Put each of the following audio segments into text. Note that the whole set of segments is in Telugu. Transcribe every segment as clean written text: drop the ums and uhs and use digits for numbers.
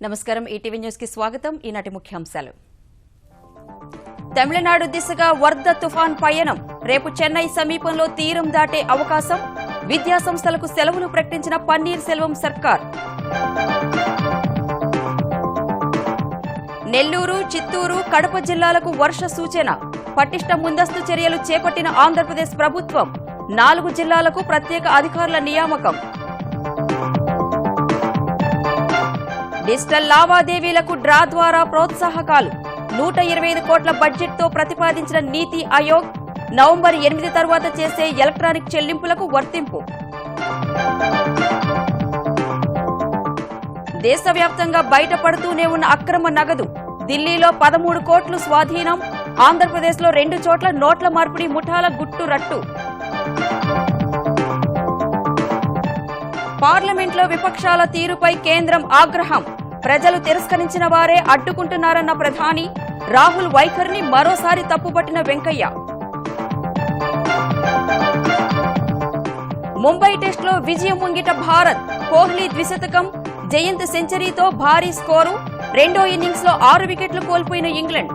నమస్కారం ఈటీవీ న్యూస్ కి స్వాగతం. ఈనాటి ముఖ్యాంశాలు. తమిళనాడు దిశగా వర్ధ తుఫాన్ పయనం. రేపు చెన్నై సమీపంలో తీరం దాటే అవకాశం. విద్యా సంస్థలకు సెలవులు ప్రకటించిన పన్నీర్ సెల్వం సర్కార్. నెల్లూరు, చిత్తూరు, కడప జిల్లాలకు వర్ష సూచన. పటిష్ట ముందస్తు చర్యలు చేపట్టిన ఆంధ్రప్రదేశ్ ప్రభుత్వం. 4 జిల్లాలకు ప్రత్యేక అధికారుల నియామకం. డిజిటల్ లావాదేవీలకు డ్రా ద్వారా ప్రోత్సాహకాలు. 125 కోట్ల బడ్జెట్తో ప్రతిపాదించిన నీతి ఆయోగ్. నవంబర్ 8 తర్వాత చేసే ఎలక్ట్రానిక్ చెల్లింపులకు వర్తింపు. దేశవ్యాప్తంగా బయటపడుతూనే ఉన్న అక్రమ నగదు. ఢిల్లీలో 13 కోట్లు స్వాధీనం. ఆంధ్రప్రదేశ్లో 2 చోట్ల నోట్ల మార్పిడి ముఠాల గుట్టు రట్టు. పార్లమెంట్లో విపక్షాల తీరుపై కేంద్రం ఆగ్రహం. ప్రజలు తిరస్కరించిన వారే అడ్డుకుంటున్నారన్న ప్రధాని. రాహుల్ వైఖరిని మరోసారి తప్పుపట్టిన వెంకయ్య. ముంబై టెస్టులో విజయం ముంగిట భారత్. కోహ్లీ ద్విశతకం, జయంత్ సెంచరీతో భారీ స్కోరు. రెండో ఇన్నింగ్స్లో 6 వికెట్లు కోల్పోయిన ఇంగ్లాండ్.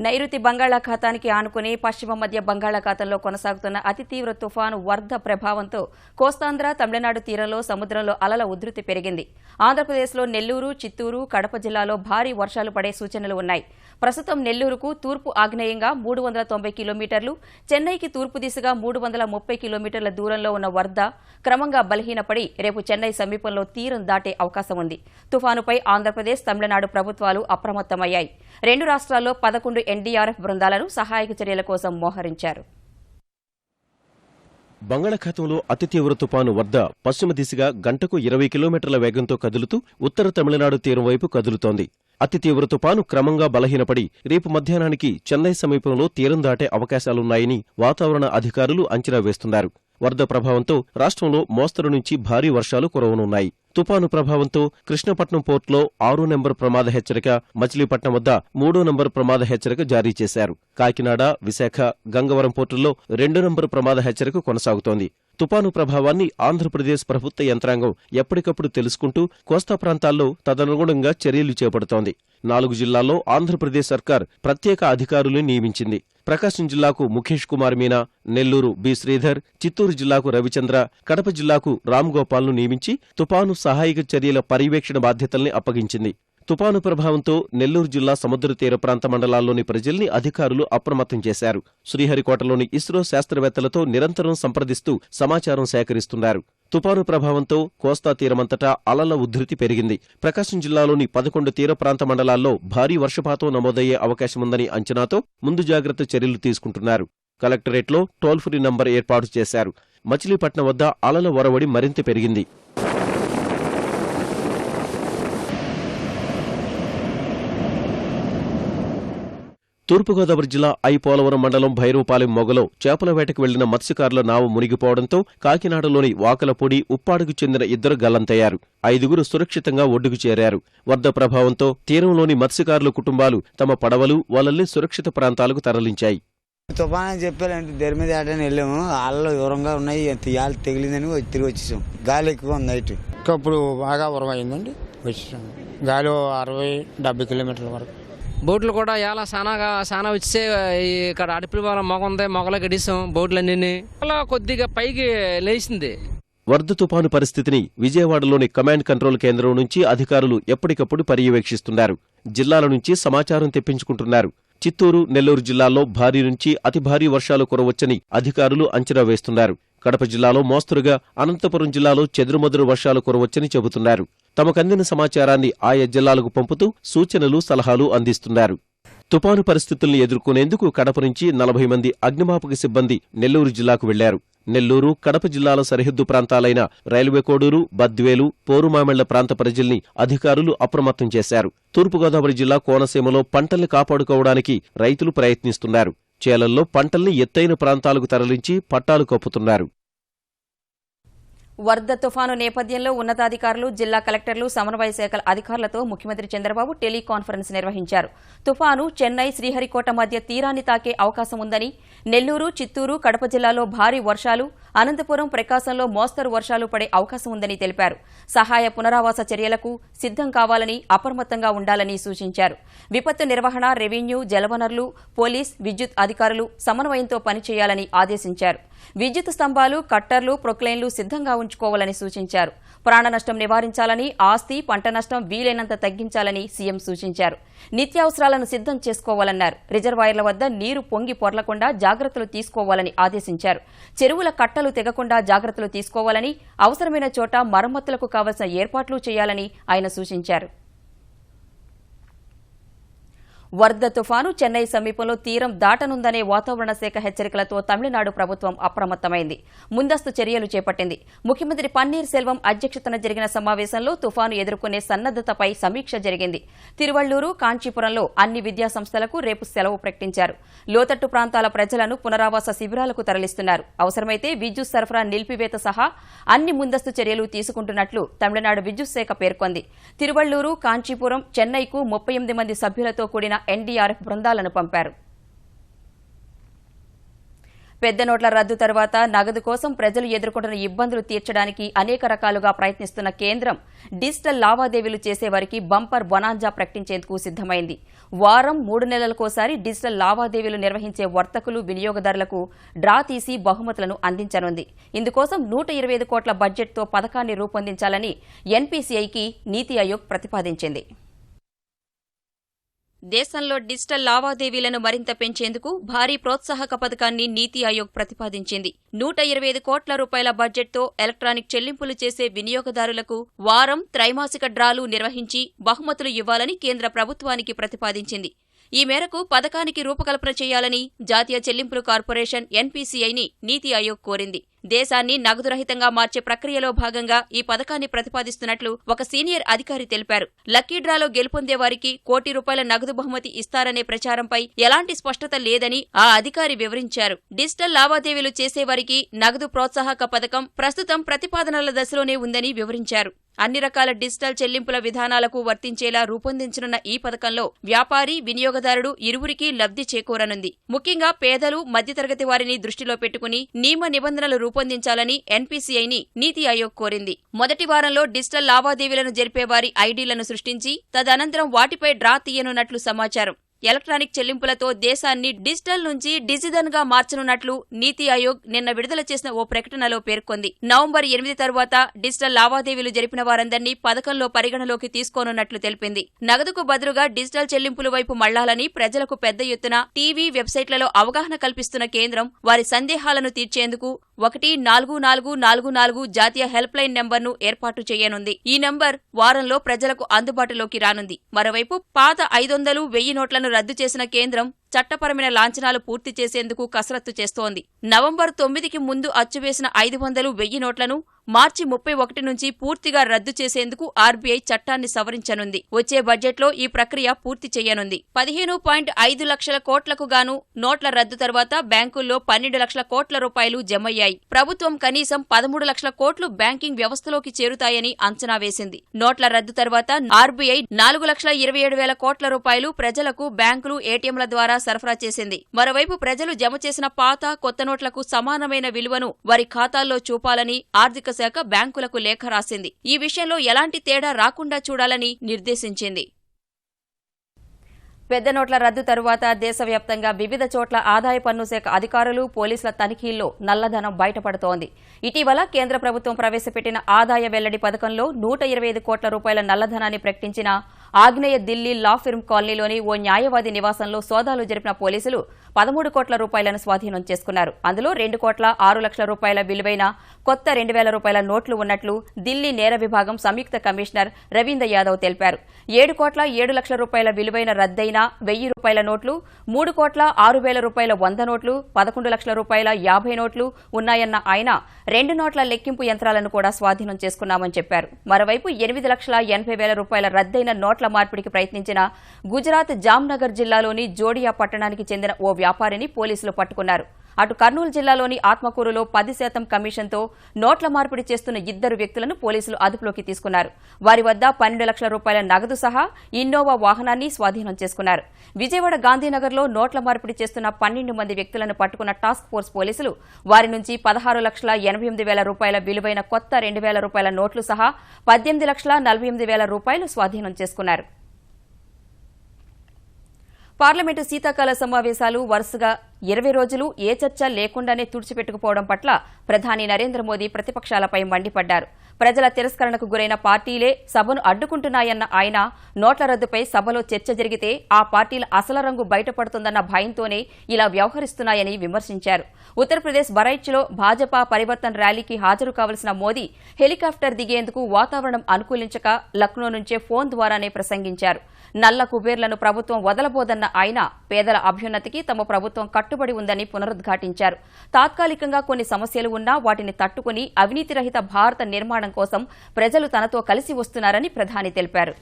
నైరుతి బంగాళాఖాతానికి ఆనుకుని పశ్చిమ మధ్య బంగాళాఖాతంలో కొనసాగుతున్న అతి తీవ్ర తుఫాను వర్ధ ప్రభావంతో కోస్తాంధ్ర, తమిళనాడు తీరంలో సముద్రంలో అలల ఉధృతి పెరిగింది. ఆంధ్రప్రదేశ్లో నెల్లూరు, చిత్తూరు, కడప జిల్లాలో భారీ వర్షాలు పడే సూచనలు ఉన్నాయి. ప్రస్తుతం నెల్లూరుకు తూర్పు ఆగ్నేయంగా 390 కిలోమీటర్లు, చెన్నైకి తూర్పు దిశగా 330 కిలోమీటర్ల దూరంలో ఉన్న వర్ధ క్రమంగా బలహీనపడి రేపు చెన్నై సమీపంలో తీరం దాటే అవకాశం ఉంది. తుఫానుపై ఆంధ్రప్రదేశ్, తమిళనాడు ప్రభుత్వాలు అప్రమత్తమయ్యాయి. 2 రాష్ట్రాల్లో 11 ఎన్డీఆర్ఎఫ్ బృందాలను సహాయక చర్యల కోసం మోహరించారు. బంగాళాఖాతంలో అతి తీవ్ర తుపాను వర్ధ పశ్చిమ దిశగా గంటకు 20 కిలోమీటర్ల వేగంతో కదులుతూ ఉత్తర తమిళనాడు తీరం వైపు కదులుతోంది. అతి తీవ్ర తుపాను క్రమంగా బలహీనపడి రేపు మధ్యాహ్నానికి చెన్నై సమీపంలో తీరం దాటే అవకాశాలున్నాయని వాతావరణ అధికారులు అంచనా వేస్తున్నారు. వర్ధ ప్రభావంతో రాష్ట్రంలో మోస్తరు నుంచి భారీ వర్షాలు కురవనున్నాయి. తుపాను ప్రభావంతో కృష్ణపట్నం పోర్టులో 6 నెంబర్ ప్రమాద హెచ్చరిక, మచిలీపట్నం వద్ద 3 నెంబర్ ప్రమాద హెచ్చరిక జారీ చేశారు. కాకినాడ, విశాఖ, గంగవరం పోర్టుల్లో 2 నెంబర్ ప్రమాద హెచ్చరిక కొనసాగుతోంది. తుపాను ప్రభావాన్ని ఆంధ్రప్రదేశ్ ప్రభుత్వ యంత్రాంగం ఎప్పటికప్పుడు తెలుసుకుంటూ కోస్తా ప్రాంతాల్లో తదనుగుణంగా చర్యలు చేపడుతోంది. 4 జిల్లాల్లో ఆంధ్రప్రదేశ్ సర్కార్ ప్రత్యేక అధికారులను నియమించింది. ప్రకాశం జిల్లాకు ముఖేష్ కుమార్ మీనా, నెల్లూరు బి శ్రీధర్, చిత్తూరు జిల్లాకు రవిచంద్ర, కడప జిల్లాకు రామ్గోపాల్ను నియమించి తుపాను సహాయక చర్యల పర్యవేక్షణ బాధ్యతల్ని అప్పగించింది. తుపాను ప్రభావంతో నెల్లూరు జిల్లా సముద్ర తీర ప్రాంత మండలాల్లోని ప్రజల్ని అధికారులు అప్రమత్తం చేశారు. శ్రీహరికోటలోని ఇస్రో శాస్త్రవేత్తలతో నిరంతరం సంప్రదిస్తూ సమాచారం సేకరిస్తున్నారు. తుపాను ప్రభావంతో కోస్తా తీరమంతటా అలల ఉధృతి పెరిగింది. ప్రకాశం జిల్లాలోని 11 తీర ప్రాంత మండలాల్లో భారీ వర్షపాతం నమోదయ్యే అవకాశముందని అంచనాతో ముందు జాగ్రత్త చర్యలు తీసుకుంటున్నారు. కలెక్టరేట్లో టోల్ ఫ్రీ నంబర్ ఏర్పాటు చేశారు. మచిలీపట్నం వద్ద అలల ఒరవడి మరింత పెరిగింది. తూర్పుగోదావరి జిల్లా పోలవరం మండలం భైరవపాలెం మొగలో చేపల వేటకు వెళ్లిన మత్స్యకారుల నావ మునిగిపోవడంతో కాకినాడలోని వాకలపూడి, ఉప్పాడుకు చెందిన 2 గల్లంతయ్యారు. 5 సురక్షితంగా ఒడ్డుకు చేరారు. వర్ధ ప్రభావంతో తీరంలోని మత్స్యకారుల కుటుంబాలు తమ పడవలు, వలల్ని సురక్షిత ప్రాంతాలకు తరలించాయి. తుఫాన్ అని చెప్పారంటే దేని మీద ఏటని వెళ్ళాము. అల్లలు దూరంగా ఉన్నాయి, తీయాలి తెగిలిందని తిరిగి వచ్చేసాం. గాలి ఎక్కువ ఉంది నైట్. ఇప్పుడు బాగా ఉరమైందండి, వచ్చేసాం. గాలి 60-70 కిలోమీటర్ల వరకు. బోట్లు కూడా ఎలా సానా వచ్చే ఇక్కడ అడిపి మొగ ఉంది, మొగలో గడిసాం బోట్లన్నీ. అలా కొద్దిగా పైకి లేచింది. వర్ధ తుపాను పరిస్థితిని విజయవాడలోని కమాండ్ కంట్రోల్ కేంద్రం నుంచి అధికారులు ఎప్పటికప్పుడు పర్యవేక్షిస్తున్నారు. జిల్లాల నుంచి సమాచారం తెప్పించుకుంటున్నారు. చిత్తూరు, నెల్లూరు జిల్లాల్లో భారీ నుంచి అతి భారీ వర్షాలు కురవచ్చని అధికారులు అంచనా వేస్తున్నారు. కడప జిల్లాలో మోస్తరుగా, అనంతపురం జిల్లాలో చెదురుమదురు వర్షాలు కురవచ్చని చెబుతున్నారు. తమకందిన సమాచారాన్ని ఆయా జిల్లాలకు పంపుతూ సూచనలు, సలహాలు అందిస్తున్నారు. తుపాను పరిస్థితుల్ని ఎదుర్కొనేందుకు కడప నుంచి 40 మంది అగ్నిమాపక సిబ్బంది నెల్లూరు జిల్లాకు వెళ్లారు. నెల్లూరు, కడప జిల్లాల సరిహద్దు ప్రాంతాలైన రైల్వే కోడూరు, బద్వేలు, పోరుమామిళ్ల ప్రాంత ప్రజల్ని అధికారులు అప్రమత్తం చేశారు. తూర్పుగోదావరి జిల్లా కోనసీమలో పంటల్ని కాపాడుకోవడానికి రైతులు ప్రయత్నిస్తున్నారు. చేలల్లో పంటల్ని ఎత్తైన ప్రాంతాలకు తరలించి పట్టాలు కప్పుతున్నారు. వరద తుఫాను నేపథ్యంలో ఉన్నతాధికారులు జిల్లా కలెక్టర్లు సమన్వయ శాఖల అధికారులతో ముఖ్యమంత్రి చంద్రబాబు టెలికాన్ఫరెన్స్ నిర్వహించారు. తుఫాను చెన్నై శ్రీహరికోట మధ్య తీరాన్ని తాకే అవకాశం ఉందని, నెల్లూరు, చిత్తూరు, కడప జిల్లాలో భారీ వర్షాలు, అనంతపురం, ప్రకాశంలో మోస్తరు వర్షాలు పడే అవకాశం ఉందని తెలిపారు. సహాయ పునరావాస చర్యలకు సిద్దం కావాలని, అప్రమత్తంగా ఉండాలని సూచించారు. విపత్తు నిర్వహణ, రెవెన్యూ, జలవనరులు, పోలీస్, విద్యుత్ అధికారులు సమన్వయంతో పనిచేయాలని ఆదేశించారు. విద్యుత్ స్తంభాలు, కట్టర్లు, ప్రొక్లైన్లు సిద్దంగా ఉంచుకోవాలని సూచించారు. ప్రాణ నష్టం నివారించాలని, ఆస్తి, పంట నష్టం వీలైనంత తగ్గించాలని సీఎం సూచించారు. నిత్యావసరాలను సిద్దం చేసుకోవాలన్నారు. రిజర్వాయర్ల వద్ద నీరు పొంగి పొర్లకుండా జాగ్రత్తలు తీసుకోవాలని ఆదేశించారు. చెరువుల కట్టలు తెగకుండా జాగ్రత్తలు తీసుకోవాలని, అవసరమైన చోట మరమ్మతులకు కావలసిన ఏర్పాట్లు చేయాలని ఆయన సూచించారు. వరద తుఫాను చెన్నై సమీపంలో తీరం దాటనుందనే వాతావరణ శాఖ హెచ్చరికలతో తమిళనాడు ప్రభుత్వం అప్రమత్తమైంది. ముందస్తు చర్యలు చేపట్టింది. ముఖ్యమంత్రి పన్నీర్ సెల్వం అధ్యక్షతన జరిగిన సమావేశంలో తుఫాను ఎదుర్కొనే సన్నద్దతపై సమీక్ష జరిగింది. తిరువళ్లూరు, కాంచీపురంలో అన్ని విద్యాసంస్థలకు రేపు సెలవు ప్రకటించారు. లోతట్టు ప్రాంతాల ప్రజలను పునరావాస శిబిరాలకు తరలిస్తున్నారు. అవసరమైతే విద్యుత్ సరఫరా నిలిపివేత సహా అన్ని ముందస్తు చర్యలు తీసుకుంటున్నట్లు తమిళనాడు విద్యుత్ శాఖ పేర్కొంది. తిరువళ్లూరు, కాంచీపురం, చెన్నైకు 38 మంది సభ్యులతో కూడిన ఎన్డీఆర్ఎఫ్ బృందాలను పంపారు. పెద్ద నోట్ల రద్దు తర్వాత నగదు కోసం ప్రజలు ఎదుర్కొంటున్న ఇబ్బందులు తీర్చడానికి అనేక రకాలుగా ప్రయత్నిస్తున్న కేంద్రం డిజిటల్ లావాదేవీలు చేసేవారికి బంపర్ బొనాంజా ప్రకటించేందుకు సిద్దమైంది. వారం 3 నెలలకోసారి డిజిటల్ లావాదేవీలు నిర్వహించే వర్తకులు, వినియోగదారులకు డ్రా తీసి బహుమతులను అందించనుంది. ఇందుకోసం 125 కోట్ల బడ్జెట్తో పథకాన్ని రూపొందించాలని ఎన్పీసీఐకి నీతి ఆయోగ్ ప్రతిపాదించింది. దేశంలో డిజిటల్ లావాదేవీలను మరింత పెంచేందుకు భారీ ప్రోత్సాహక పథకాన్ని నీతి ఆయోగ్ ప్రతిపాదించింది. 125 కోట్ల రూపాయల బడ్జెట్తో ఎలక్ట్రానిక్ చెల్లింపులు చేసే వినియోగదారులకు వారం, త్రైమాసిక డ్రాలు నిర్వహించి బహుమతులు ఇవ్వాలని కేంద్ర ప్రభుత్వానికి ప్రతిపాదించింది. ఈ మేరకు పథకానికి రూపకల్పన చేయాలని జాతీయ చెల్లింపుల కార్పొరేషన్ ఎన్పీసీఐని నీతి ఆయోగ్ కోరింది. దేశాన్ని నగదురహితంగా మార్చే ప్రక్రియలో భాగంగా ఈ పథకాన్ని ప్రతిపాదిస్తున్నట్లు ఒక సీనియర్ అధికారి తెలిపారు. లక్కీ డ్రాలో గెలుపొందే వారికి ₹1 కోటి నగదు బహుమతి ఇస్తారనే ప్రచారంపై ఎలాంటి స్పష్టత లేదని ఆ అధికారి వివరించారు. డిజిటల్ లావాదేవీలు చేసేవారికి నగదు ప్రోత్సాహక పథకం ప్రస్తుతం ప్రతిపాదనల దశలోనే ఉందని వివరించారు. అన్ని రకాల డిజిటల్ చెల్లింపుల విధానాలకు వర్తించేలా రూపొందించనున్న ఈ పథకంలో వ్యాపారి, వినియోగదారుడు ఇరువురికీ లబ్ధి చేకూరనుంది. ముఖ్యంగా పేదలు, మధ్యతరగతి వారిని దృష్టిలో పెట్టుకుని నియమ నిబంధనలు రూపొందించాలని ఎన్పీసీఐని నీతి ఆయోగ్ కోరింది. మొదటి వారంలో డిజిటల్ లావాదేవీలను జరిపేవారి ఐడీలను సృష్టించి తదనంతరం వాటిపై డ్రా తీయనున్నట్లు సమాచారం. ఎలక్ట్రానిక్ చెల్లింపులతో దేశాన్ని డిజిటల్ నుంచి డిజిధన్ గా మార్చనున్నట్లు నీతి ఆయోగ్ నిన్న విడుదల చేసిన ఓ ప్రకటనలో పేర్కొంది. నవంబర్ 8 తరువాత డిజిటల్ లావాదేవీలు జరిపిన వారందరినీ పథకంలో పరిగణలోకి తీసుకోనున్నట్లు తెలిపింది. నగదుకు బదులుగా డిజిటల్ చెల్లింపుల వైపు మళ్లాలని ప్రజలకు పెద్ద ఎత్తున టీవీ, వెబ్సైట్లలో అవగాహన కల్పిస్తున్న కేంద్రం వారి సందేహాలను తీర్చేందుకు 14444 జాతీయ హెల్ప్ లైన్ నెంబర్ను ఏర్పాటు చేయనుంది. ఈ నెంబర్ వారంలో ప్రజలకు అందుబాటులోకి రానుంది. మరోవైపు పాత 500, 1000 నోట్లను రద్దు చేసిన కేంద్రం చట్టపరమైన లాంఛనాలు పూర్తి చేసేందుకు కసరత్తు చేస్తోంది. నవంబర్ 9కి ముందు అచ్చువేసిన 500, 1000 నోట్లను మార్చి 31 నుంచి పూర్తిగా రద్దు చేసేందుకు ఆర్బీఐ చట్టాన్ని సవరించనుంది. వచ్చే బడ్జెట్లో ఈ ప్రక్రియ పూర్తి చేయనుంది. 15.5 లక్షల కోట్లకు గాను నోట్ల రద్దు తర్వాత బ్యాంకుల్లో 12 లక్షల కోట్ల రూపాయలు జమయ్యాయి. ప్రభుత్వం కనీసం 13 లక్షల కోట్లు బ్యాంకింగ్ వ్యవస్థలోకి చేరుతాయని అంచనా వేసింది. నోట్ల రద్దు తర్వాత ఆర్బీఐ 4,27,000 కోట్ల రూపాయలు ప్రజలకు బ్యాంకులు, ఏటీఎంల ద్వారా సరఫరా చేసింది. మరోవైపు ప్రజలు జమ చేసిన పాత, కొత్త నోట్లకు సమానమైన విలువను వారి ఖాతాల్లో చూపాలని ఆర్థిక శాఖ బ్యాంకులకు లేఖ రాసింది. ఈ విషయంలో ఎలాంటి తేడా రాకుండా చూడాలని నిర్దేశించింది. పెద్ద నోట్ల రద్దు తరువాత దేశవ్యాప్తంగా వివిధ చోట్ల ఆదాయ పన్ను శాఖ అధికారులు, పోలీసుల తనిఖీల్లో నల్లధనం బయటపడుతోంది. ఇటీవల కేంద్ర ప్రభుత్వం ప్రవేశపెట్టిన ఆదాయ వెల్లడి పథకంలో 125 కోట్ల రూపాయల నల్లధనాన్ని ప్రకటించిన ఆగ్నేయ దిల్లీ లా ఫిర్మ్ కాలనీలోని ఓ న్యాయవాది నివాసంలో సోదాలు జరిపిన పోలీసులు 13 కోట్ల రూపాయలను స్వాధీనం చేసుకున్నారు. అందులో 2 కోట్ల 6 లక్షల రూపాయల విలువైన కొత్త 2,000 రూపాయల నోట్లు ఉన్నట్లు ఢిల్లీ నేర విభాగం సంయుక్త కమిషనర్ రవీందర్ యాదవ్ తెలిపారు. 7 కోట్ల 7 లక్షల రూపాయల విలువైన రద్దయిన 1000 రూపాయల నోట్లు, 3 కోట్ల 6,000 రూపాయల 100 నోట్లు, 11 లక్షల రూపాయల 50 నోట్లు ఉన్నాయన్న ఆయన 2 నోట్ల లెక్కింపు యంత్రాలను కూడా స్వాధీనం చేసుకున్నామని చెప్పారు. మరోవైపు 8,80,000 రూపాయల రద్దయిన నోట్ల మార్పిడికి ప్రయత్నించిన గుజరాత్ జామ్నగర్ జిల్లాలోని జోడియా పట్టణానికి చెందిన ఓ వ్యాపారిని పోలీసులు పట్టుకున్నారు. అటు కర్నూలు జిల్లాలోని ఆత్మకూరులో 10% కమిషన్తో నోట్ల మార్పిడి చేస్తున్న 2 వ్యక్తులను పోలీసులు అదుపులోకి తీసుకున్నారు. వారి వద్ద 12 లక్షల రూపాయల నగదు సహా ఇన్నోవా వాహనాన్ని స్వాధీనం చేసుకున్నారు. విజయవాడ గాంధీనగర్లో నోట్ల మార్పిడి చేస్తున్న 12 మంది వ్యక్తులను పట్టుకున్న టాస్క్ ఫోర్స్ పోలీసులు వారి నుంచి 16,88,000 రూపాయల విలువైన కొత్త 2,000 రూపాయల నోట్లు సహా 18,48,000 రూపాయలు స్వాధీనం చేసుకున్నారు. పార్లమెంటు శీతాకాల సమావేశాలు వరుసగా 20 రోజులు ఏ చర్చ లేకుండానే తుడిచిపెట్టుకుపోవడం పట్ల ప్రధాని నరేంద్ర మోదీ ప్రతిపక్షాలపై మండిపడ్డారు. ప్రజల తిరస్కరణకు గురైన పార్టీలే సభను అడ్డుకుంటున్నాయన్న ఆయన నోట్ల రద్దుపై సభలో చర్చ జరిగితే ఆ పార్టీల అసలు రంగు బయటపడుతుందన్న భయంతోనే ఇలా వ్యవహరిస్తున్నాయని విమర్శించారు. ఉత్తరప్రదేశ్ బరైచ్లో భాజపా పరివర్తన్ ర్యాలీకి హాజరు కావలసిన మోదీ హెలికాప్టర్ దిగేందుకు వాతావరణం అనుకూలించక లక్నో నుంచే ఫోన్ ద్వారానే ప్రసంగించారు. నల్ల కుబేర్లను ప్రభుత్వం వదలబోదన్న ఆయన పేదల అభ్యున్నతికి తమ ప్రభుత్వం కట్టుబడి ఉందని పునరుద్ఘాటించారు. తాత్కాలికంగా కొన్ని సమస్యలు ఉన్నా వాటిని తట్టుకుని అవినీతిరహిత భారత నిర్మాణం కోసం ప్రజలు తనతో కలిసి వస్తున్నారని ప్రధాని తెలిపారు.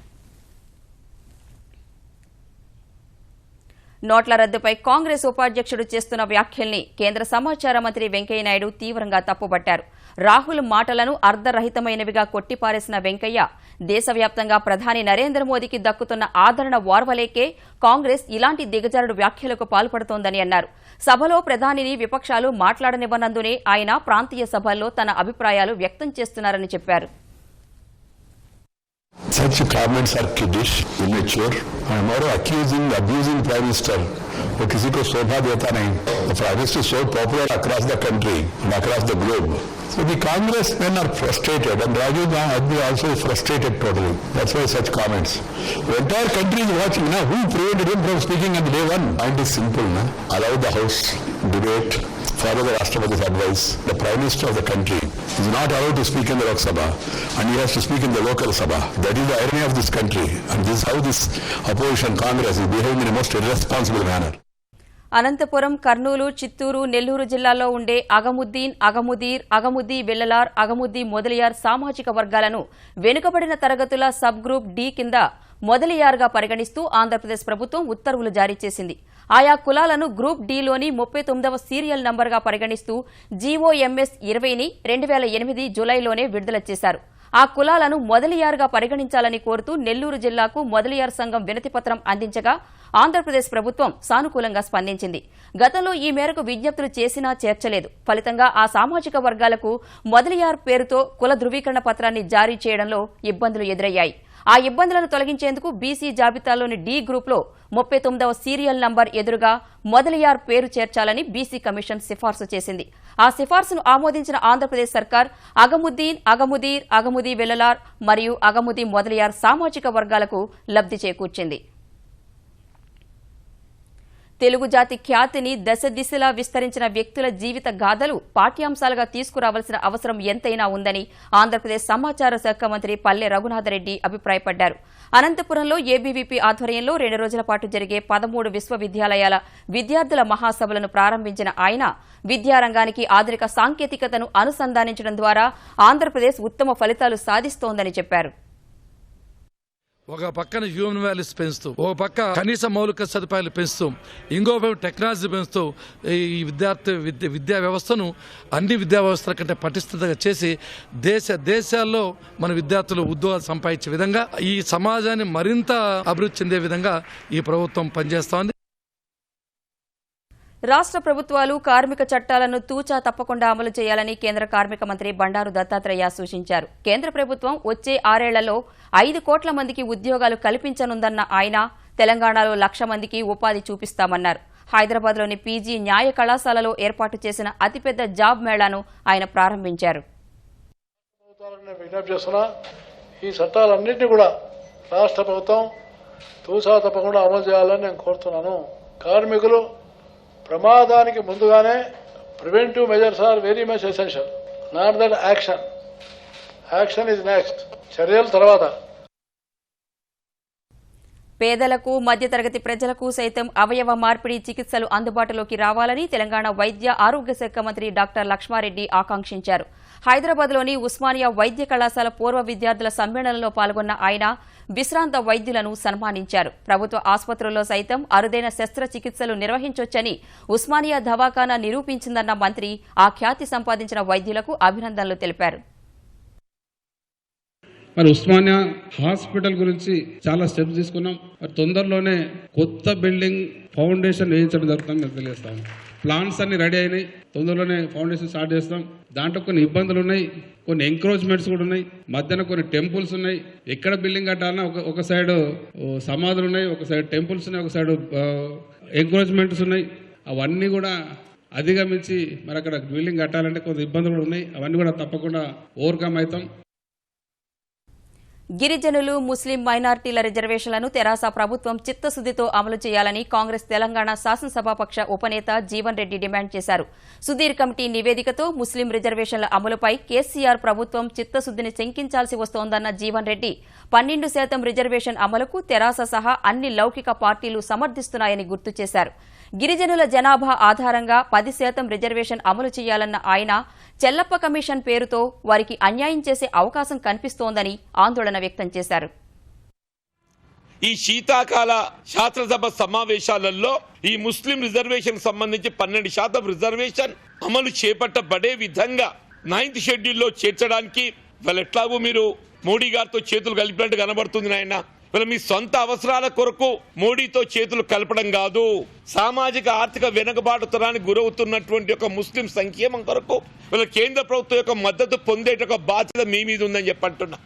నోట్ల రద్దుపై కాంగ్రెస్ ఉపాధ్యక్షుడు చేస్తున్న వ్యాఖ్యల్ని కేంద్ర సమాచార మంత్రి వెంకయ్యనాయుడు తీవ్రంగా తప్పుపట్టారు. రాహుల్ మాటలను అర్ధరహితమైనవిగా కొట్టిపారేసిన వెంకయ్య దేశవ్యాప్తంగా ప్రధాని నరేంద్ర మోదీకి దక్కుతున్న ఆదరణ ఓర్వలేకే కాంగ్రెస్ ఇలాంటి దిగజారుడు వ్యాఖ్యలకు పాల్పడుతోందని అన్నారు. సభలో ప్రధానిని విపక్షాలు మాట్లాడనివ్వనందునే ఆయన ప్రాంతీయ సభల్లో తన అభిప్రాయాలు వ్యక్తం చేస్తున్నారని చెప్పారు. Such comments are kiddish, immature, and more abusing Prime Minister. वो किसी को शोभा देता नहीं. The Prime Minister is so popular across the country and across the globe. So the congressmen are frustrated, and Rajiv Gandhi also is frustrated totally. That's why such comments. The entire country is watching. Now, who prevented him from speaking on day one? Point is simple. Na? Allow the House debate. Follow the Rashtrapati's advice. The Prime Minister of the country is not allowed to speak in the Lok Sabha, and he has to speak in the local Sabha. That is the irony of this country, and this is how this opposition Congress is behaving in a most irresponsible manner. Anantapuram, Kurnool, Chittoor, Nellore జిల్లాల్లో ఉండే అగముద్దీన్, అగముదీర్, అగముద్దీ వెల్లలార్, అగముద్దీ మొదలియార్ సామాజిక వర్గాలను వెనుకబడిన తరగతుల సబ్ గ్రూప్ డి కింద మొదలియార్గా పరిగణిస్తూ ఆంధ్రప్రదేశ్ ప్రభుత్వం ఉత్తర్వులు జారీ చేసింది. ఆయా కులాలను గ్రూప్ డిలోని 39వ సీరియల్ నంబర్గా పరిగణిస్తూ జీఓఎంఎస్ 20ని 2008 జూలైలోనే విడుదల చేశారు. ఆ కులాలను మొదలియార్గా పరిగణించాలని కోరుతూ నెల్లూరు జిల్లాకు మొదలియార్ సంఘం వినతిపత్రం అందించగా ఆంధ్రప్రదేశ్ ప్రభుత్వం సానుకూలంగా స్పందించింది. గతంలో ఈ మేరకు విజ్ఞప్తులు చేసినా చేర్చలేదు. ఫలితంగా ఆ సామాజిక వర్గాలకు మొదలియార్ పేరుతో కుల ధృవీకరణ పత్రాన్ని జారీ చేయడంలో ఇబ్బందులు ఎదురయ్యాయి. ఆ ఇబ్బందులను తొలగించేందుకు బీసీ జాబితాలోని డి గ్రూప్లో 39వ సీరియల్ నంబర్ ఎదురుగా మొదలియార్ పేరు చేర్చాలని బీసీ కమిషన్ సిఫార్సు చేసింది. ఆ సిఫార్సును ఆమోదించిన ఆంధ్రప్రదేశ్ సర్కార్ అగముద్దీన్, అగముదీర్, అగముదీ వెల్లలార్ మరియు అగముదీ మొదలియార్ సామాజిక వర్గాలకు లబ్ధి చేకూర్చింది. తెలుగు జాతి ఖ్యాతిని దశ దిశలా విస్తరించిన వ్యక్తుల జీవిత గాథలు పాఠ్యాంశాలుగా తీసుకురావాల్సిన అవసరం ఎంతైనా ఉందని ఆంధ్రప్రదేశ్ సమాచార శాఖ మంత్రి పల్లె రఘునాథరెడ్డి అభిప్రాయపడ్డారు. అనంతపురంలో ఏబీవీపీ ఆధ్వర్యంలో 2 రోజుల పాటు జరిగే 13 విశ్వవిద్యాలయాల విద్యార్థుల మహాసభలను ప్రారంభించిన ఆయన విద్యారంగానికి ఆధునిక సాంకేతికతను అనుసంధానించడం ద్వారా ఆంధ్రప్రదేశ్ ఉత్తమ ఫలితాలు సాధిస్తోందని చెప్పారు. ఒక పక్కన హ్యూమన్ వాల్యూస్ పెంచుతూ, ఒక పక్క కనీస మౌలిక సదుపాయాలు పెంచుతూ, ఇంకో వైపు టెక్నాలజీ పెంచుతూ ఈ విద్యా వ్యవస్థను అన్ని విద్యా వ్యవస్థల కంటే పటిష్టంగా చేసి దేశాల్లో మన విద్యార్థులు ఉద్యోగాలు సంపాదించే విధంగా ఈ సమాజాన్ని మరింత అభివృద్ధి చెందే విధంగా ఈ ప్రభుత్వం పనిచేస్తోంది. రాష్ట్ర ప్రభుత్వాలు కార్మిక చట్టాలను తూచా తప్పకుండా అమలు చేయాలని కేంద్ర కార్మిక మంత్రి బండారు దత్తాత్రేయ సూచించారు. కేంద్ర ప్రభుత్వం వచ్చే 6 ఏళ్లలో 5 కోట్ల మందికి ఉద్యోగాలు కల్పించనుందన్న ఆయన తెలంగాణలో 1,00,000 మందికి ఉపాధి చూపిస్తామన్నారు. హైదరాబాద్లోని పీజీ న్యాయ కళాశాలలో ఏర్పాటు చేసిన అతిపెద్ద జాబ్ మేళాను ఆయన ప్రారంభించారు. ఈ చట్టాలన్నింటినీ కూడా రాష్ట్ర ప్రభుత్వం తూచా తప్పకుండా అమలు చేయాలని నేను కోరుతున్నాను. కార్మికులు ప్రమాదానికి ముందుగానే preventive measures are very much essential. Not that action is next, చర్యల తర్వాత. పేదలకు, మధ్యతరగతి ప్రజలకు సైతం అవయవ మార్పిడి చికిత్సలు అందుబాటులోకి రావాలని తెలంగాణ వైద్య ఆరోగ్య శాఖ మంత్రి డాక్టర్ లక్ష్మారెడ్డి ఆకాంక్షించారు. హైదరాబాద్లోని ఉస్మానియా వైద్య కళాశాల పూర్వ విద్యార్థుల సమ్మేళనంలో పాల్గొన్న ఆయన విశ్రాంత వైద్యులను సన్మానించారు. ప్రభుత్వ ఆసుపత్రుల్లో సైతం అరుదైన శస్త్రచికిత్సలు నిర్వహించొచ్చని ఉస్మానియా దవాఖానా నిరూపించిందన్న మంత్రి ఆ ఖ్యాతి సంపాదించిన వైద్యులకు అభినందనలు తెలిపారు. మరి ఉస్మానియా హాస్పిటల్ గురించి చాలా స్టెప్స్ తీసుకున్నాం. మరి తొందరలోనే కొత్త బిల్డింగ్ ఫౌండేషన్ వేయించడం జరుగుతుంది. మీకు తెలియస్తాం. ప్లాన్స్ అన్ని రెడీ అయినాయి. తొందరలోనే ఫౌండేషన్ స్టార్ట్ చేస్తాం. దాంట్లో కొన్ని ఇబ్బందులు ఉన్నాయి, కొన్ని ఎంక్రోచ్మెంట్స్ కూడా ఉన్నాయి, మధ్యన కొన్ని టెంపుల్స్ ఉన్నాయి. ఎక్కడ బిల్డింగ్ కట్టాలన్నా ఒక సైడ్ సమాధులు ఉన్నాయి, ఒక సైడ్ టెంపుల్స్ ఉన్నాయి, ఒక సైడ్ ఎంక్రోచ్మెంట్స్ ఉన్నాయి. అవన్నీ కూడా అధిగమించి మరి అక్కడ బిల్డింగ్ కట్టాలంటే కొన్ని ఇబ్బందులు కూడా ఉన్నాయి. అవన్నీ కూడా తప్పకుండా ఓవర్కమ్ అవుతాం. గిరిజనులు, ముస్లిం మైనార్టీల రిజర్వేషన్లను తెరాస ప్రభుత్వం చిత్తశుద్దితో అమలు చేయాలని కాంగ్రెస్ తెలంగాణ శాసనసభాపక్ష ఉపనేత జీవన్ రెడ్డి డిమాండ్ చేశారు. సుధీర్ కమిటీ నివేదికతో ముస్లిం రిజర్వేషన్ల అమలుపై కేసీఆర్ ప్రభుత్వం చిత్తశుద్దిని శంకించాల్సి వస్తోందన్న జీవన్ రెడ్డి 12% రిజర్వేషన్ అమలుకు తెరాస సహా అన్ని లౌకిక పార్టీలు సమర్థిస్తున్నాయని గుర్తు చేశారు. గిరిజనుల జనాభా ఆధారంగా 10% రిజర్వేషన్ అమలు చేయాలన్న ఆయన చెల్లప్ప కమిషన్ పేరుతో వారికి అన్యాయం చేసే అవకాశం కనిపిస్తోందని ఆందోళన వ్యక్తం చేశారు. ఈ శీతాకాల శాసనసభ సమావేశాలలో ఈ ముస్లిం రిజర్వేషన్ సంబంధించి 12% రిజర్వేషన్ అమలు చేపట్టబడే విధంగా 9th షెడ్యూల్లో చేర్చడానికి వాళ్ళు ఎట్లాగూ మీరు మోడీ గారితో చేతులు కలిపినట్టు కనబడుతుంది. నాయన వీళ్ళ మీ సొంత అవసరాల కొరకు మోడీతో చేతులు కలపడం కాదు, సామాజిక ఆర్థిక వెనుకబాటుతనానికి గురవుతున్నటువంటి ఒక ముస్లిం సంక్షేమం కొరకు వీళ్ళ కేంద్ర ప్రభుత్వం యొక్క మద్దతు పొందేట బాధ్యత మీ మీద ఉందని చెప్పంటున్నా.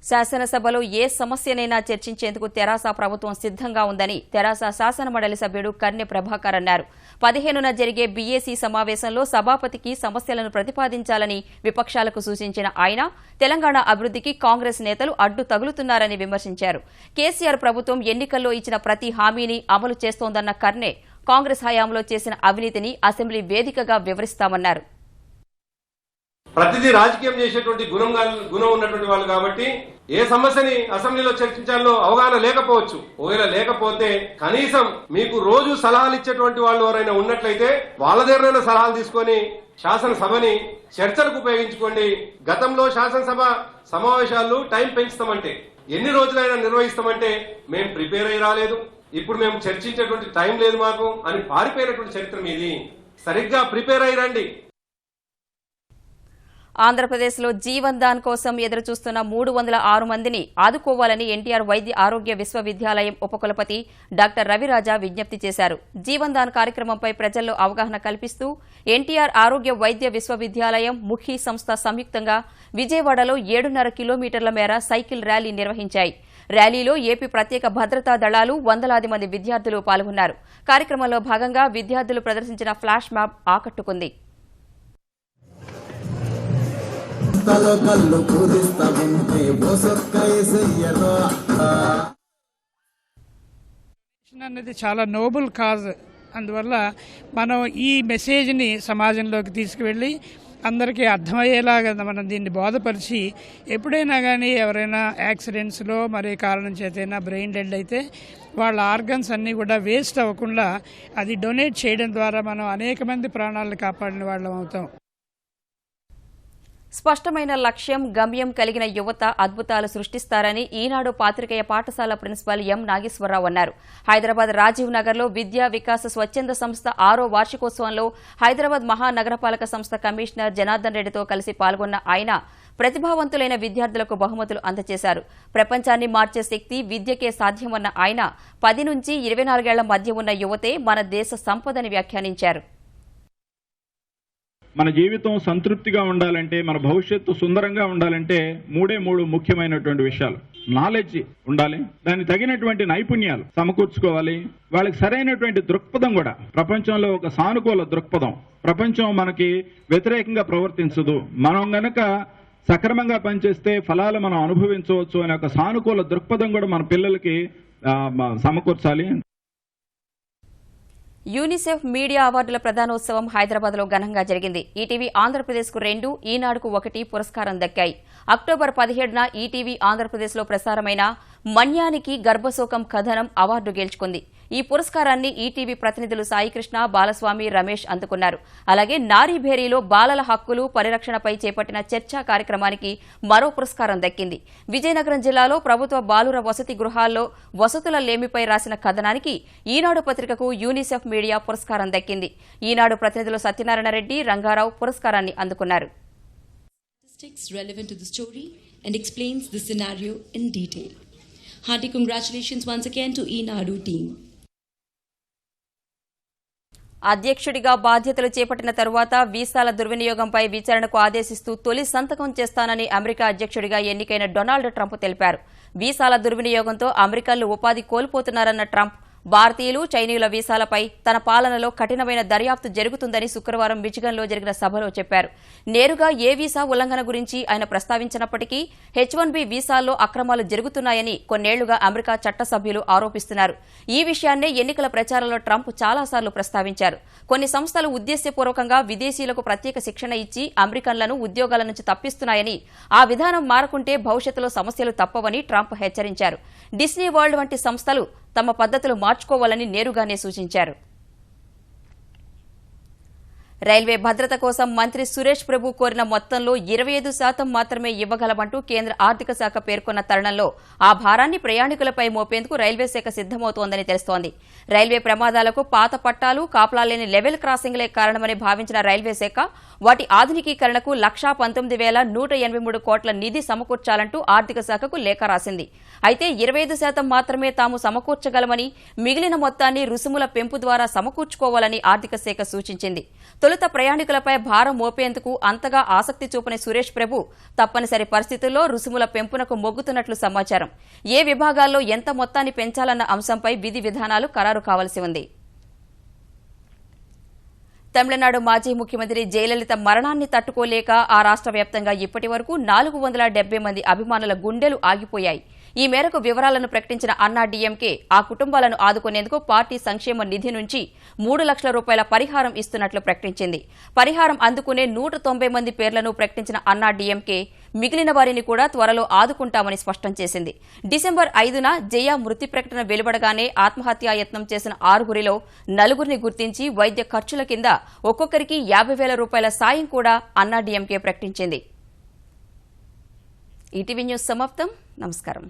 శాసనసభలో ఏ సమస్యనైనా చర్చించేందుకు తెరాస ప్రభుత్వం సిద్దంగా ఉందని తెరాస శాసనమండలి సభ్యుడు కర్నె ప్రభాకర్ అన్నారు. 15న జరిగే బీఏసీ సమావేశంలో సభాపతికి సమస్యలను ప్రతిపాదించాలని విపక్షాలకు సూచించిన ఆయన తెలంగాణ అభివృద్దికి కాంగ్రెస్ నేతలు అడ్డు తగులుతున్నారని విమర్శించారు. కేసీఆర్ ప్రభుత్వం ఎన్నికల్లో ఇచ్చిన ప్రతి హామీని అమలు చేస్తోందన్న కర్నె కాంగ్రెస్ హయాంలో చేసిన అవినీతిని అసెంబ్లీ వేదికగా వివరిస్తామన్నారు. ప్రతిదీ రాజకీయం చేసేటువంటి గుణం ఉన్నటువంటి వాళ్ళు కాబట్టి ఏ సమస్యని అసెంబ్లీలో చర్చించాలో అవగాహన లేకపోవచ్చు. ఒకవేళ లేకపోతే కనీసం మీకు రోజు సలహాలు ఇచ్చేటువంటి వాళ్ళు ఎవరైనా ఉన్నట్లయితే వాళ్ళ దగ్గరైనా సలహాలు తీసుకొని శాసనసభని చర్చలకు ఉపయోగించుకోండి. గతంలో శాసనసభ సమావేశాలు టైం పెంచుతామంటే ఎన్ని రోజులైనా నిర్వహిస్తామంటే మేము ప్రిపేర్ అయ్యి రాలేదు, ఇప్పుడు మేము చర్చించేటువంటి టైం లేదు మాకు అని పారిపోయినటువంటి చరిత్ర మీది. సరిగ్గా ప్రిపేర్ అయ్యి రండి. ఆంధ్రప్రదేశ్లో జీవన్ దాన్ కోసం ఎదురుచూస్తున్న 306 మందిని ఆదుకోవాలని ఎన్టీఆర్ వైద్య ఆరోగ్య విశ్వవిద్యాలయం ఉపకులపతి డాక్టర్ రవిరాజా విజ్ఞప్తి చేశారు. జీవన్ దాన్ కార్యక్రమంపై ప్రజల్లో అవగాహన కల్పిస్తూ ఎన్టీఆర్ ఆరోగ్య వైద్య విశ్వవిద్యాలయం ముఖీ సంస్థ సంయుక్తంగా విజయవాడలో 7.5 కిలోమీటర్ల మేర సైకిల్ ర్యాలీ నిర్వహించాయి. ర్యాలీలో ఏపీ ప్రత్యేక భద్రతా దళాలు, వందలాది మంది విద్యార్థులు పాల్గొన్నారు. కార్యక్రమంలో భాగంగా విద్యార్థులు ప్రదర్శించిన ఫ్లాష్ మ్యాప్ ఆకట్టుకుంది. అనేది చాలా నోబుల్ కాజ్. అందువల్ల మనం ఈ మెసేజ్ని సమాజంలోకి తీసుకువెళ్ళి అందరికీ అర్థమయ్యేలాగా మనం దీన్ని బోధపరిచి ఎప్పుడైనా కానీ ఎవరైనా యాక్సిడెంట్స్లో మరే కారణం చేతైనా బ్రెయిన్ డెడ్ అయితే వాళ్ళ ఆర్గన్స్ అన్నీ కూడా వేస్ట్ అవ్వకుండా అది డొనేట్ చేయడం ద్వారా మనం అనేక మంది ప్రాణాలను కాపాడిన వాళ్ళం అవుతాం. స్పష్టమైన లక్ష్యం, గమ్యం కలిగిన యువత అద్భుతాలు సృష్టిస్తారని ఈనాడు పాత్రికేయ పాఠశాల ప్రిన్సిపాల్ ఎం నాగేశ్వరరావు అన్నారు. హైదరాబాద్ రాజీవ్ నగర్లో విద్యా వికాస స్వచ్ఛంద సంస్థ 6వ వార్షికోత్సవంలో హైదరాబాద్ మహానగరపాలక సంస్థ కమిషనర్ జనార్దన్ రెడ్డితో కలిసి పాల్గొన్న ఆయన ప్రతిభావంతులైన విద్యార్థులకు బహుమతులు అందజేశారు. ప్రపంచాన్ని మార్చే శక్తి విద్యకే సాధ్యమన్న ఆయన 10 నుంచి 24 ఏళ్ల మధ్య ఉన్న యువతే మన దేశ సంపదని వ్యాఖ్యానించారు. మన జీవితం సంతృప్తిగా ఉండాలంటే, మన భవిష్యత్తు సుందరంగా ఉండాలంటే 3 ముఖ్యమైనటువంటి విషయాలు. నాలెడ్జ్ ఉండాలి, దానికి తగినటువంటి నైపుణ్యాలు సమకూర్చుకోవాలి, వాళ్ళకి సరైనటువంటి దృక్పథం కూడా, ప్రపంచంలో ఒక సానుకూల దృక్పథం. ప్రపంచం మనకి వ్యతిరేకంగా ప్రవర్తించదు, మనం గనక సక్రమంగా పనిచేస్తే ఫలాలు మనం అనుభవించవచ్చు అనే ఒక సానుకూల దృక్పథం కూడా మన పిల్లలకి సమకూర్చాలి. యూనిసెఫ్ మీడియా అవార్డుల ప్రదానోత్సవం హైదరాబాద్లో ఘనంగా జరిగింది. ఈటీవీ ఆంధ్రప్రదేశ్కు 2, ఈనాడుకు 1 పురస్కారం దక్కాయి. అక్టోబర్ 17న ఈటీవీ ఆంధ్రప్రదేశ్లో ప్రసారమైన మన్యానికి గర్భశోకం కథనం అవార్డు గెలుచుకుంది. ఈ పురస్కారాన్ని ఈటీవీ ప్రతినిధులు సాయికృష్ణ, బాలస్వామి, రమేష్ అందుకున్నారు. అలాగే నారీభేరీలో బాలల హక్కులు పరిరక్షణపై చేపట్టిన చర్చా కార్యక్రమానికి మరో పురస్కారం దక్కింది. విజయనగరం జిల్లాలో ప్రభుత్వ బాలుర వసతి గృహాల్లో వసతుల లేమిపై రాసిన కథనానికి ఈనాడు పత్రికకు యూనిసెఫ్ మీడియా పురస్కారం దక్కింది. ఈనాడు ప్రతినిధులు సత్యనారాయణ రెడ్డి, రంగారావు పురస్కారాన్ని అందుకున్నారు. Relevant to the story and explains the scenario in detail. Hearty congratulations once again to Enadu team. అధ్యక్షుడిగా బాధ్యతలు చేపట్టిన తరువాత వీసాల దుర్వినియోగంపై విచారణకు ఆదేశిస్తూ తొలి సంతకం చేస్తానని అమెరికా అధ్యక్షుడిగా ఎన్నికైన డొనాల్డ్ ట్రంప్ తెలిపారు. వీసాల దుర్వినియోగంతో అమెరికన్లు ఉపాధి కోల్పోతున్నారన్న ట్రంప్ భారతీయులు, చైనీయుల వీసాలపై తన పాలనలో కఠినమైన దర్యాప్తు జరుగుతుందని శుక్రవారం మిచిగన్లో జరిగిన సభలో చెప్పారు. నేరుగా ఏ వీసా ఉల్లంఘన గురించి ఆయన ప్రస్తావించినప్పటికీ H-1B వీసాల్లో అక్రమాలు జరుగుతున్నాయని కొన్నేళ్లుగా అమెరికా చట్టసభ్యులు ఆరోపిస్తున్నారు. ఈ విషయాన్నే ఎన్నికల ప్రచారంలో ట్రంప్ చాలాసార్లు ప్రస్తావించారు. కొన్ని సంస్థలు ఉద్దేశ్యపూర్వకంగా విదేశీయులకు ప్రత్యేక శిక్షణ ఇచ్చి అమెరికన్లను ఉద్యోగాల నుంచి తప్పిస్తున్నాయని, ఆ విధానం మారకుంటే భవిష్యత్తులో సమస్యలు తప్పవని ట్రంప్ హెచ్చరించారు. డిస్నీ వరల్డ్ వంటి సంస్థలు తమ పద్ధతులు మార్చుకోవాలని నేరుగానే సూచించారు. రైల్వే భద్రత కోసం మంత్రి సురేష్ ప్రభు కోరిన మొత్తంలో 25% మాత్రమే ఇవ్వగలమంటూ కేంద్ర ఆర్థిక శాఖ పేర్కొన్న తరుణంలో ఆ భారాన్ని ప్రయాణికులపై మోపేందుకు రైల్వే శాఖ సిద్దమవుతోందని తెలుస్తోంది. రైల్వే ప్రమాదాలకు పాత పట్టాలు, కాపలా లేని లెవెల్ క్రాసింగ్లే కారణమని భావించిన రైల్వే శాఖ వాటి ఆధునికీకరణకు 1,19,183 కోట్ల నిధి సమకూర్చాలంటూ ఆర్థిక శాఖకు లేఖ రాసింది. అయితే 25% మాత్రమే తాము సమకూర్చగలమని, మిగిలిన మొత్తాన్ని రుసుముల పెంపు ద్వారా సమకూర్చుకోవాలని ఆర్థిక శాఖ సూచించింది. తొలుత ప్రయాణికులపై భారం మోపేందుకు అంతగా ఆసక్తి చూపని సురేష్ ప్రభు తప్పనిసరి పరిస్థితుల్లో రుసుముల పెంపునకు మొగ్గుతున్నట్లు సమాచారం. ఏ విభాగాల్లో ఎంత మొత్తాన్ని పెంచాలన్న అంశంపై విధి విధానాలు ఖరారు కావాల్సి ఉంది. తమిళనాడు మాజీ ముఖ్యమంత్రి జయలలిత మరణాన్ని తట్టుకోలేక ఆ రాష్ట్ర వ్యాప్తంగా ఇప్పటి వరకు 470 మంది అభిమానుల గుండెలు ఆగిపోయాయి. ఈ మేరకు వివరాలను ప్రకటించిన అన్నా డీఎంకే ఆ కుటుంబాలను ఆదుకునేందుకు పార్టీ సంక్షేమ నిధి నుంచి 3 లక్షల రూపాయల పరిహారం ఇస్తున్నట్లు ప్రకటించింది. పరిహారం అందుకునే 190 మంది పేర్లను ప్రకటించిన అన్నా డీఎంకే మిగిలిన వారిని కూడా త్వరలో ఆదుకుంటామని స్పష్టం చేసింది. డిసెంబర్ 5న జయ మృతి ప్రకటన వెలువడగానే ఆత్మహత్యాయత్నం చేసిన 6గురిలో 4గురిని గుర్తించి వైద్య ఖర్చుల కింద ఒక్కొక్కరికి 50,000 రూపాయల సాయం కూడా అన్నా డీఎంకే ప్రకటించింది. ఈటీవీ న్యూస్ సమాప్తం. నమస్కారం.